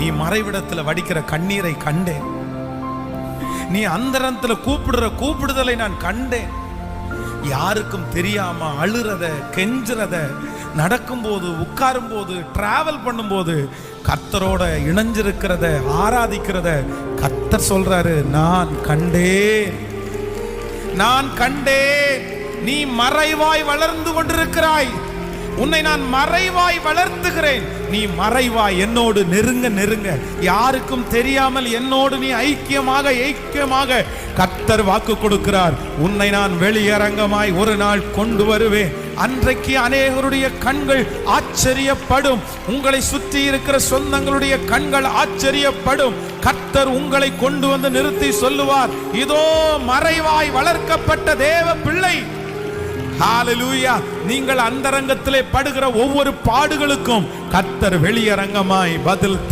நீ மறைவிடத்துல வடிக்கிற கண்ணீரை கண்டேன். நீ அந்தரத்துல கூப்பிடுற கூப்பிடுதலை நான் கண்டேன். யாருக்கும் தெரியாம அழுறத, கெஞ்சுறத, நடக்கும்போது, உட்காரும் போது, டிராவல் பண்ணும்போது கர்த்தரோட இணைஞ்சிருக்கிறத, ஆராதிக்கிறத கர்த்தர் சொல்றாரு, நான் கண்டேன், நான் கண்டேன். நீ மறைவாய் வளர்ந்து கொண்டிருக்கிறாய், உன்னை நான் மறைவாய் வளர்த்துகிறேன். நீ மறைவாய் என்னோடு நெருங்க நெருங்க, யாருக்கும் தெரியாமல் என்னோடு நீ ஐக்கியமாக கர்த்தர் வாக்கு கொடுக்கிறார். உன்னை நான் வெளியரங்கமாய் ஒரு நாள் கொண்டு வருவேன். அன்றைக்கு அநேகருடைய கண்கள் ஆச்சரியப்படும். உங்களை சுற்றி இருக்கிற சொந்தங்களுடைய கண்கள் ஆச்சரியப்படும். கர்த்தர் உங்களை கொண்டு வந்து நிறுத்தி சொல்லுவார், இதோ மறைவாய் வளர்க்கப்பட்ட தேவ பிள்ளை. ஹalleluya. நீங்கள் அந்தரங்கத்திலே படுகிற ஒவ்வொரு பாடுகளுக்கும் கர்த்தர் வெளியரங்கமாய் பதில்